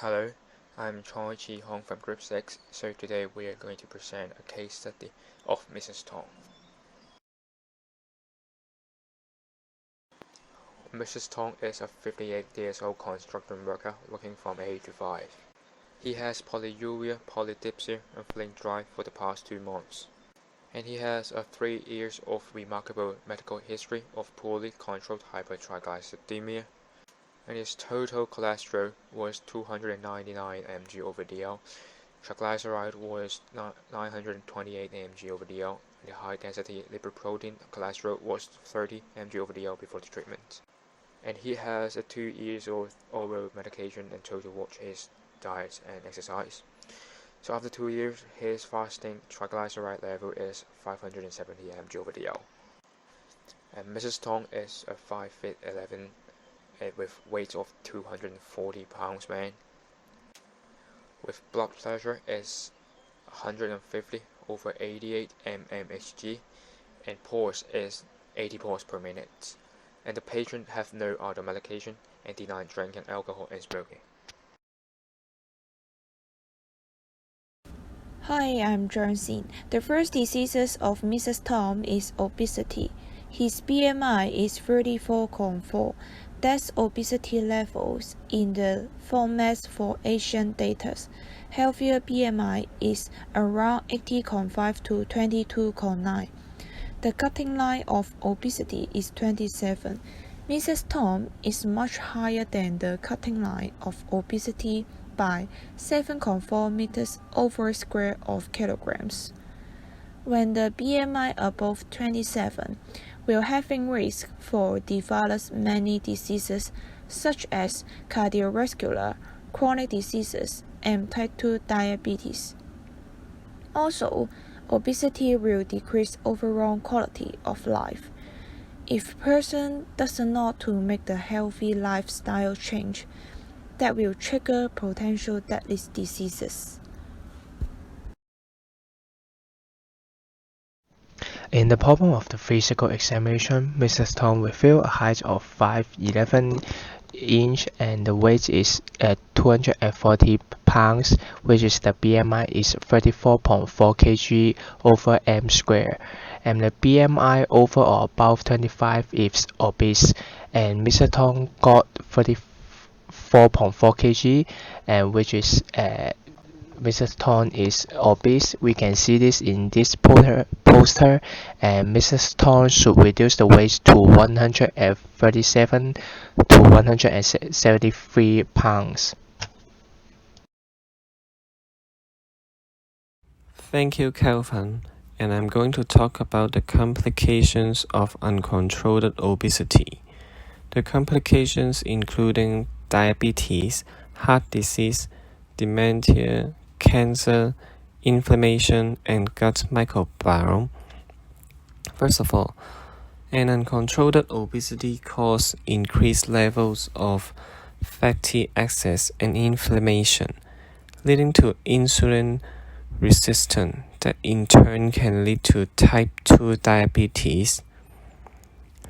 Hello, I'm Choi Chi Hong from Group 6, so today we are going to present a case study of Mrs. Tong. Mrs. Tong is a 58 years old construction worker working from 8 to 5. He has polyuria, polydipsia, and feeling dry for the past 2 months. And he has a 3 years of remarkable medical history of poorly controlled hypertriglyceridemia. And his total cholesterol was 299 mg over dl, triglyceride was 928 mg over dl, and the high-density lipoprotein cholesterol was 30 mg over dl before the treatment. And he has a 2 years of oral medication and total watch his diet and exercise. So after 2 years, his fasting triglyceride level is 570 mg over dl. And Mrs. Tong is a 5 feet 11 with weight of 240 pounds man. With blood pressure is 150 over 88 mmHg, and pulse is 80 pulse per minute. And the patient have no other medication and deny drinking alcohol and smoking. Hi, I'm Johnson. The first diseases of Mrs. Tong is obesity. His BMI is 34.4. That's obesity levels in the format for Asian data. Healthier BMI is around 18.5 to 22.9. The cutting line of obesity is 27. Mrs. Tong is much higher than the cutting line of obesity by 7.4 meters over square of kilograms. When the BMI above 27, we're having risk for develop many diseases such as cardiovascular, chronic diseases, and type 2 diabetes. Also, obesity will decrease overall quality of life. If person does not to make the healthy lifestyle change, that will trigger potential deadly diseases. In the problem of the physical examination, Mrs. Tong revealed a height of 5'11" and the weight is 240 pounds, which is the BMI is 34.4 kg over m squared, and the BMI over or above 25 is obese, and Mr. Tong got 34.4 kg, and which is Mrs. Tong is obese. We can see this in this poster, and Mrs. Tong should reduce the weight to 137 to 173 pounds. Thank you, Calvin, and I'm going to talk about the complications of uncontrolled obesity. The complications including diabetes, heart disease, dementia, cancer, inflammation, and gut microbiome. First of all, an uncontrolled obesity causes increased levels of fatty excess and inflammation, leading to insulin resistance that in turn can lead to type 2 diabetes.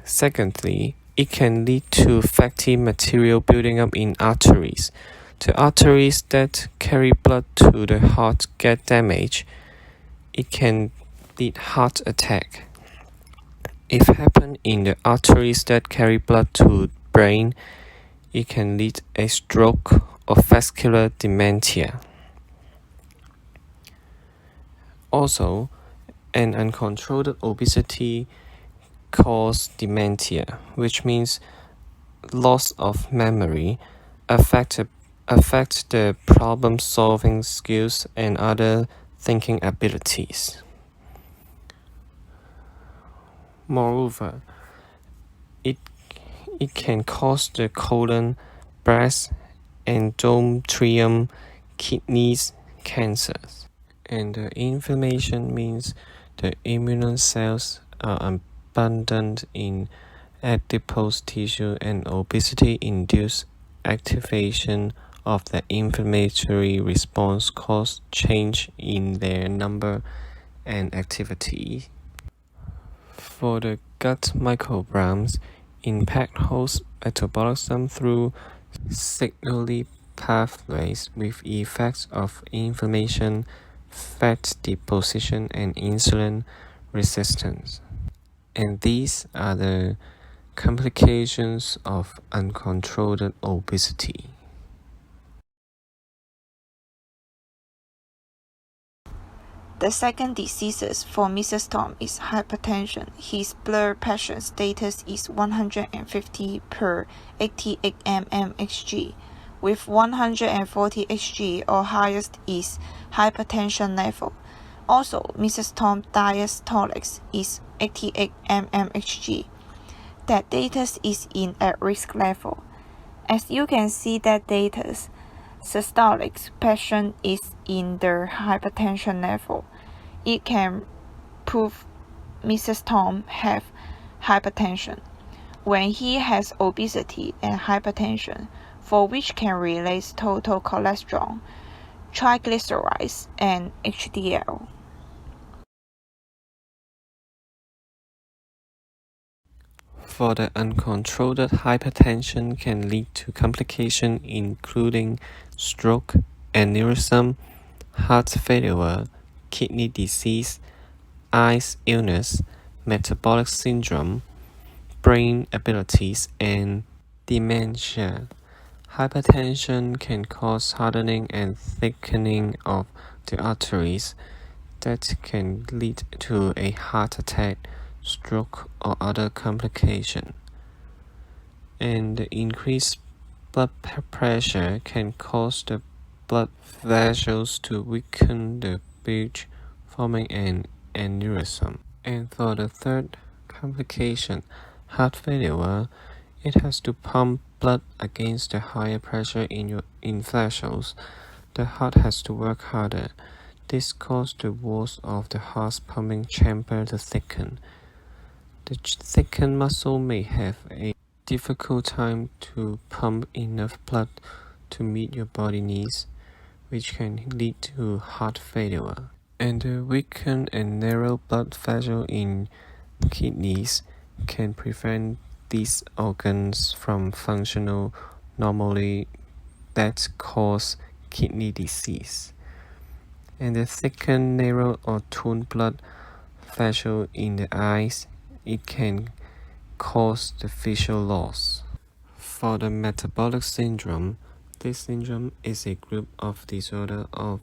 Secondly, it can lead to fatty material building up in arteries. The arteries that carry blood to the heart get damaged. It can lead heart attack. If happen in the arteries that carry blood to brain, it can lead a stroke or vascular dementia. Also, an uncontrolled obesity causes dementia, which means loss of memory, affect the problem-solving skills and other thinking abilities. Moreover, it can cause the colon, breast, endometrium, kidneys, cancers. And the inflammation means the immune cells are abundant in adipose tissue, and obesity induces activation of the inflammatory response cause change in their number and activity. For the gut microbiomes, impact host metabolism through signaling pathways with effects of inflammation, fat deposition, and insulin resistance. And these are the complications of uncontrolled obesity. The second disease for Mrs. Tong is hypertension. His blood pressure status is 150 per 88 mmHg. With 140 Hg or highest is hypertension level. Also, Mrs. Tong's diastolic is 88 mmHg. That data is in at-risk level. As you can see that data, systolic patient is in the hypertension level. It can prove Mrs. Tong have hypertension when he has obesity and hypertension, for which can relate total cholesterol, triglycerides, and HDL. For the uncontrolled hypertension can lead to complications including stroke, aneurysm, heart failure, kidney disease, eyes illness, metabolic syndrome, brain abilities, and dementia. Hypertension can cause hardening and thickening of the arteries that can lead to a heart attack, stroke, or other complication. And the increased blood pressure can cause the blood vessels to weaken the bridge, forming an aneurysm. And for the third complication, heart failure, it has to pump blood against the higher pressure in vessels. The heart has to work harder. This causes the walls of the heart's pumping chamber to thicken. The thickened muscle may have a difficult time to pump enough blood to meet your body needs, which can lead to heart failure. And the weakened and narrow blood vessel in kidneys can prevent these organs from functioning normally, that cause kidney disease. And the thickened, narrow, or torn blood vessel in the eyes, it can cause the visual loss. For the metabolic syndrome, this syndrome is a group of disorder of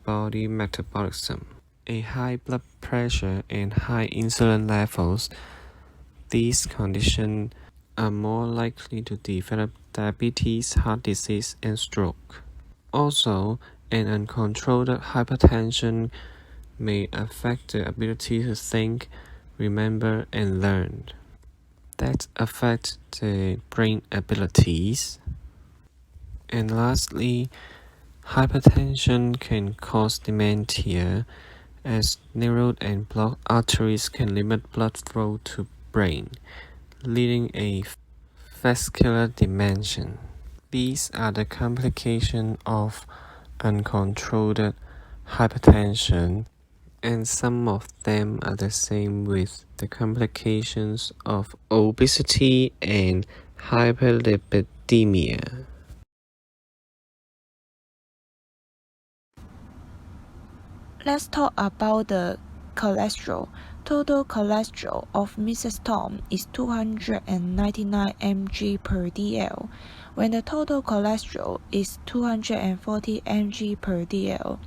body metabolism. A high blood pressure and high insulin levels, these conditions are more likely to develop diabetes, heart disease, and stroke. Also, an uncontrolled hypertension may affect the ability to think, remember, and learn. That affects the brain abilities. And lastly, hypertension can cause dementia, as narrowed and blocked arteries can limit blood flow to brain, leading a vascular dementia. These are the complications of uncontrolled hypertension, and some of them are the same with the complications of obesity and hyperlipidemia. Let's talk about the cholesterol. Total cholesterol of Mrs. Tong is 299 mg per dl, when the total cholesterol is 240 mg per dl,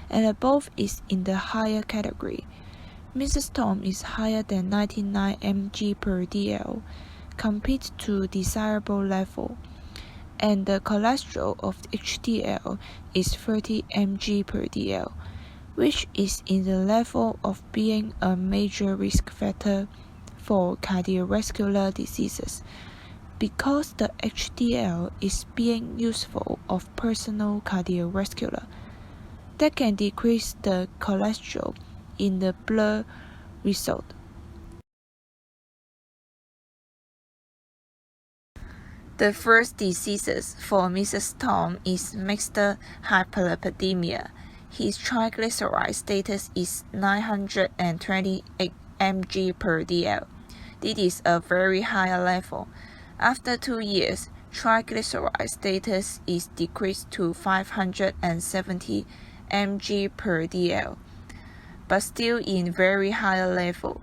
and above is in the higher category. Mrs. Tong is higher than 99 mg per dl, compared to desirable level, and the cholesterol of HDL is 30 mg per dl, which is in the level of being a major risk factor for cardiovascular diseases, because the HDL is being useful of personal cardiovascular that can decrease the cholesterol in the blood result. The first diseases for Mrs. Tong is mixed hyperlipidemia. His triglyceride status is 928 mg per dl. This is a very high level. After 2 years, triglyceride status is decreased to 570 mg per dl, but still in very high level.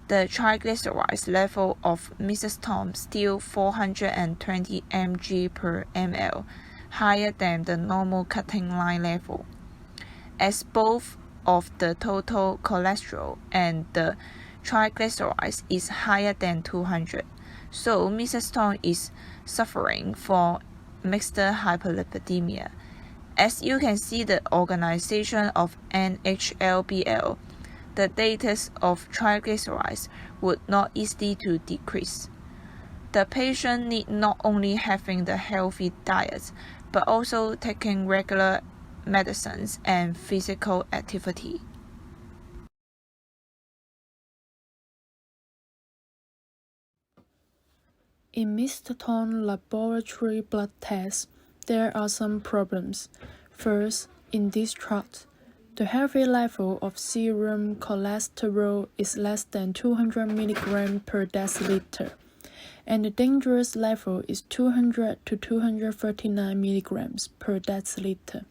The triglycerides level of Mrs. Tong still 420 mg per ml, higher than the normal cutting line level, as both of the total cholesterol and the triglycerides is higher than 200. So Mrs. Tong is suffering from mixed hyperlipidemia. As you can see the organization of NHLBL, the status of triglycerides would not easily to decrease. The patient need not only having the healthy diet, but also taking regular medicines and physical activity. In Mr. Tong's laboratory blood tests, there are some problems. First, in this chart, the healthy level of serum cholesterol is less than 200 mg per deciliter, and the dangerous level is 200 to 239 mg per deciliter.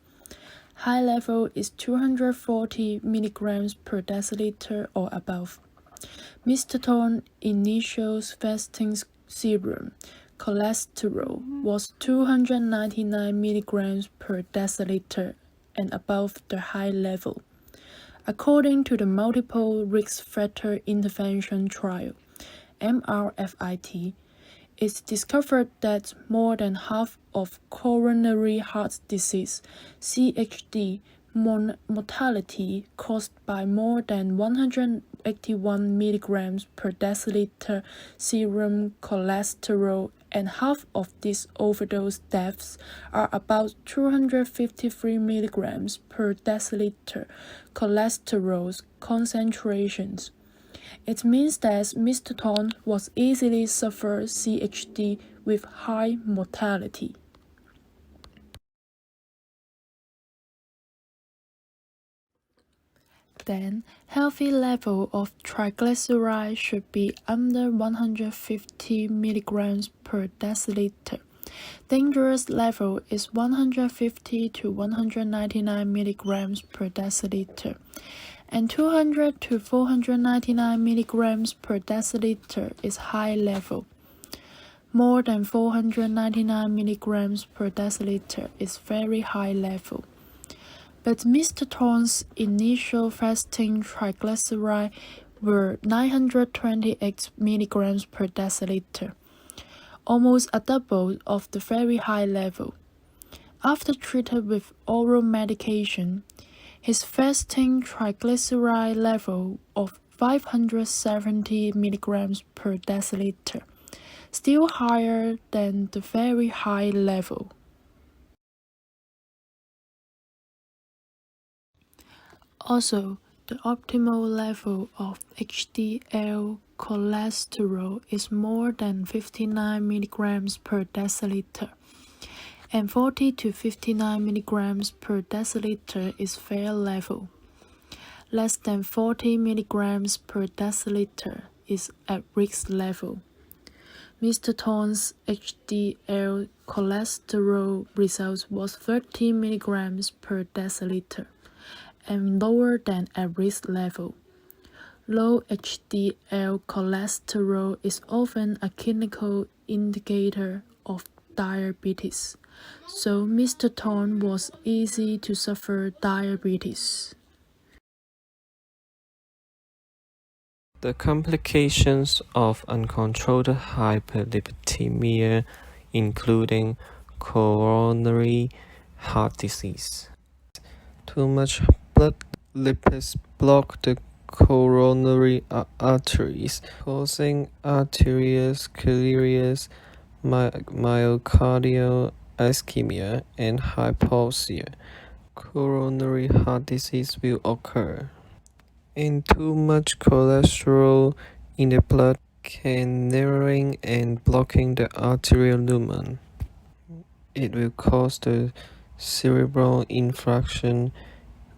High level is 240 mg per deciliter or above. Mr. Tong's initial fasting serum cholesterol was 299 mg per deciliter and above the high level. According to the Multiple Risk Factor Intervention Trial, MRFIT, it's discovered that more than half of coronary heart disease, CHD, mortality caused by more than 181 mg per deciliter serum cholesterol, and half of these overdose deaths are about 253 mg per deciliter cholesterol concentrations. It means that Mr. Tong was easily suffer CHD with high mortality. Then, healthy level of triglyceride should be under 150 mg per deciliter. Dangerous level is 150 to 199 mg per deciliter, and 200 to 499 mg per deciliter is high level. More than 499 mg per deciliter is very high level. But Mr. Tong's initial fasting triglycerides were 928 mg per deciliter, almost a double of the very high level. After treated with oral medication, his fasting triglyceride level of 570 mg per deciliter, still higher than the very high level. Also, the optimal level of HDL cholesterol is more than 59 mg per deciliter, and 40 to 59 mg per deciliter is fair level. Less than 40 mg per deciliter is at risk level. Mr. Tong's HDL cholesterol result was 30 mg per deciliter, and lower than at risk level. Low HDL cholesterol is often a clinical indicator of diabetes, so Mr. Tong was easy to suffer diabetes. The complications of uncontrolled hyperlipidemia, including coronary heart disease. Too much blood lipids block the coronary arteries, causing arteriosclerosis, myocardial ischemia, and hypoxia. Coronary heart disease will occur. And too much cholesterol in the blood can narrowing and blocking the arterial lumen. It will cause the cerebral infarction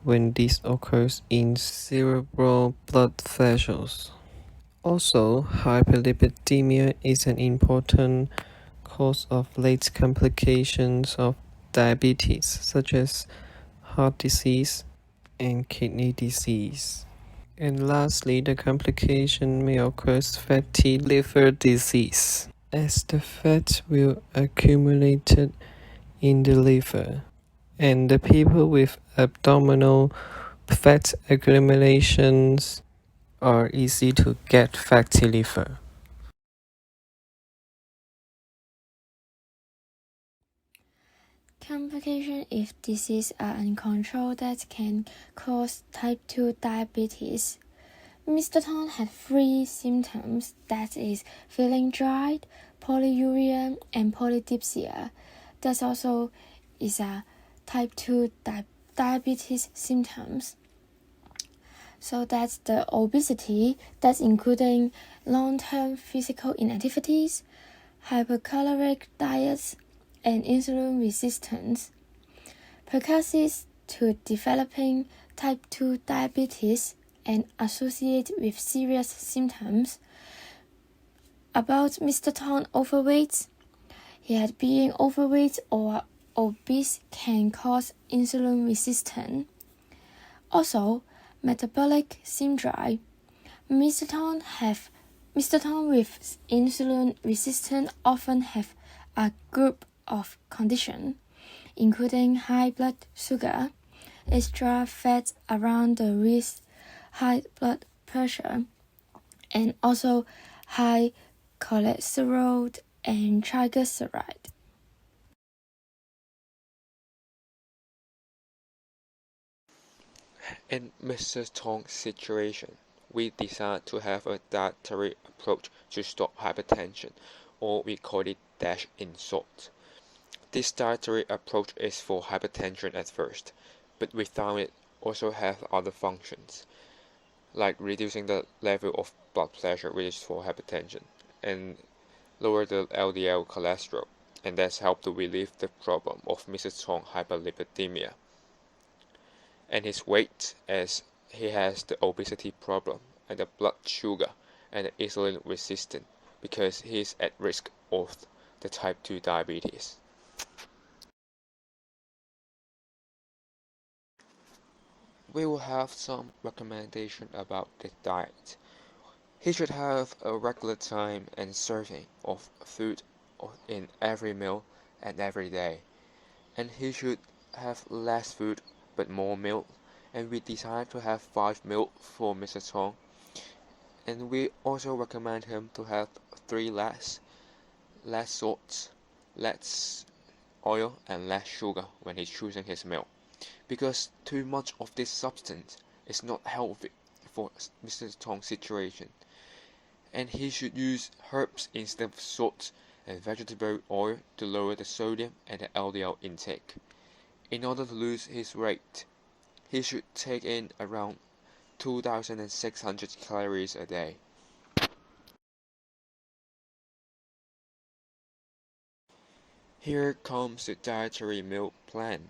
when this occurs in cerebral blood vessels. Also, hyperlipidemia is an important cause of late complications of diabetes, such as heart disease and kidney disease. And lastly, the complication may occur as fatty liver disease, as the fat will accumulate in the liver. And the people with abdominal fat accumulations are easy to get fatty liver. Complications if disease are uncontrolled that can cause type 2 diabetes. Mr. Tong had 3 symptoms, that is, feeling dry, polyuria, and polydipsia. That also is a type 2 diabetes symptoms. So that's the obesity, that's including long-term physical inactivities, hypercaloric diets, and insulin resistance. Precursors to developing type 2 diabetes and associated with serious symptoms. About Mr. Tong overweight, he had being overweight or obese can cause insulin resistance. Also, metabolic syndrome. Mr. Tong with insulin resistance often have a group of conditions, including high blood sugar, extra fat around the wrist, high blood pressure, and also high cholesterol and triglyceride. In Mr. Tong's situation, we decided to have a dietary approach to stop hypertension, or we call it dash in short. This dietary approach is for hypertension at first, but we found it also has other functions, like reducing the level of blood pressure, which is for hypertension, and lower the LDL cholesterol, and that's helped to relieve the problem of Mr. Tong's hyperlipidemia. And his weight, as he has the obesity problem and the blood sugar and the insulin resistance, because he is at risk of the type 2 diabetes. We will have some recommendation about the diet. He should have a regular time and serving of food in every meal and every day, and he should have less food but more milk, and we decided to have 5 milk for Mr. Tong, and we also recommend him to have 3 less salt, less oil, and less sugar when he's choosing his meal, because too much of this substance is not healthy for Mr. Tong's situation, and he should use herbs instead of salt and vegetable oil to lower the sodium and the LDL intake. In order to lose his weight, he should take in around 2,600 calories a day. Here comes the dietary meal plan.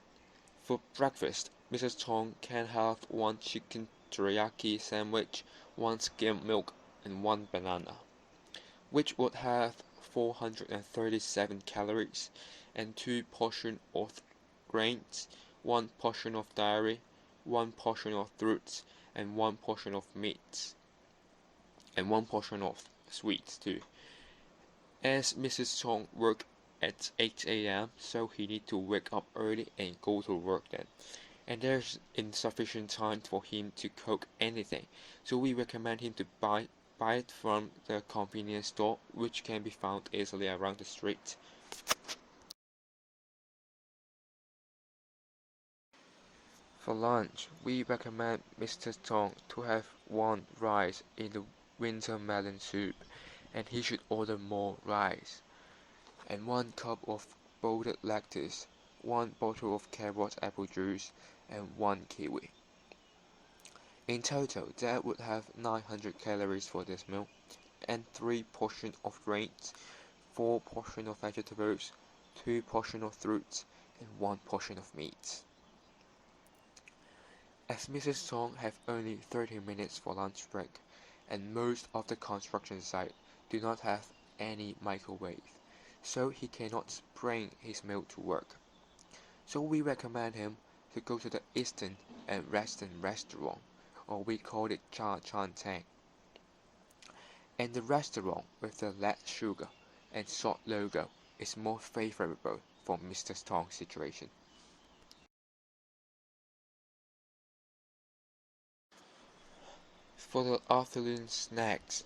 For breakfast, Mrs. Tong can have 1 chicken teriyaki sandwich, 1 skim milk, and 1 banana, which would have 437 calories, and 2 portions of grains, 1 portion of dairy, 1 portion of fruits, and 1 portion of meats, and 1 portion of sweets too. As Mrs. Tong worked at 8 a.m., so he need to wake up early and go to work then. And there's insufficient time for him to cook anything, so we recommend him to buy it from the convenience store, which can be found easily around the street. For lunch, we recommend Mr. Tong to have 1 rice in the winter melon soup, and he should order more rice, and 1 cup of boiled lettuce, 1 bottle of carrot apple juice, and 1 kiwi. In total, that would have 900 calories for this meal, and 3 portions of grains, 4 portions of vegetables, 2 portions of fruits, and 1 portion of meat. As Mrs. Tong have only 30 minutes for lunch break, and most of the construction site do not have any microwave, so he cannot bring his meal to work. So we recommend him to go to the Eastern and Western restaurant, or we call it Cha Chan Tang. And the restaurant with the less sugar and salt logo is more favorable for Mr. Tong's situation. For the afternoon snacks,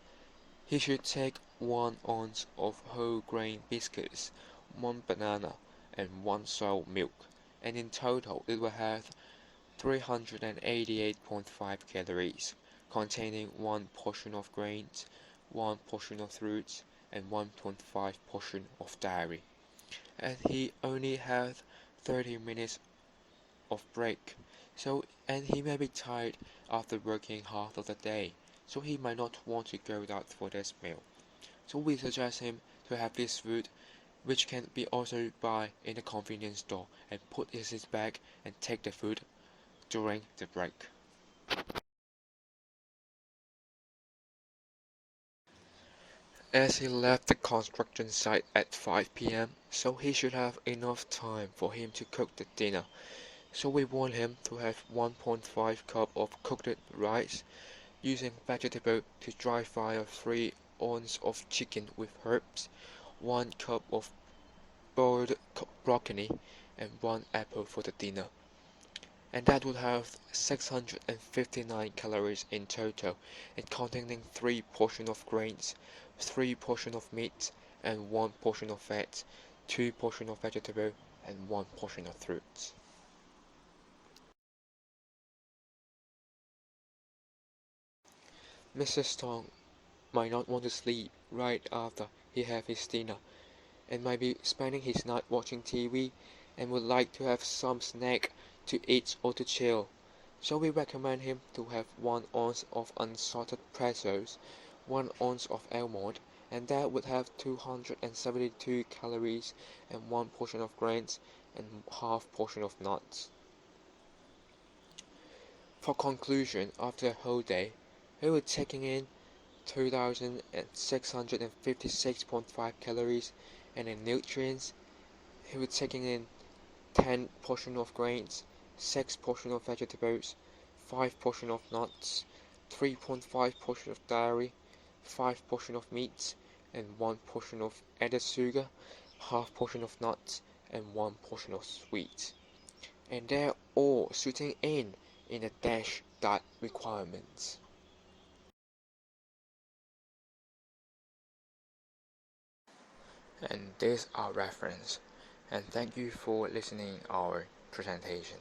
he should take 1 ounce of whole grain biscuits, 1 banana, and 1 soy milk, and in total it will have 388.5 calories, containing 1 portion of grains, 1 portion of fruits, and 1.5 portion of dairy. And he only has 30 minutes of break, and he may be tired after working half of the day, so he might not want to go out for this meal. So we suggest him to have this food, which can be also buy in a convenience store, and put in his bag and take the food during the break. As he left the construction site at 5 p.m., so he should have enough time for him to cook the dinner. So we want him to have 1.5 cup of cooked rice, using vegetable to dry fry 3 ounces of chicken with herbs, 1 cup of boiled broccoli, and 1 apple for the dinner. And that would have 659 calories in total, and containing 3 portions of grains, 3 portions of meat, and 1 portion of fat, 2 portions of vegetable, and 1 portion of fruits. Mrs. Tong might not want to sleep right after he has his dinner, and might be spending his night watching TV, and would like to have some snack to eat or to chill. So we recommend him to have 1 ounce of unsalted pretzels, 1 ounce of almond, and that would have 272 calories, and 1 portion of grains, and half portion of nuts. For conclusion, after a whole day, he was taking in 2,656.5 calories, and in nutrients, he was taking in 10 portions of grains, 6 portions of vegetables, 5 portions of nuts, 3.5 portions of dairy, 5 portions of meat, and 1 portion of added sugar, half portion of nuts, and 1 portion of sweets. And they're all sitting in the DASH diet requirements. And this is our reference, and thank you for listening our presentation.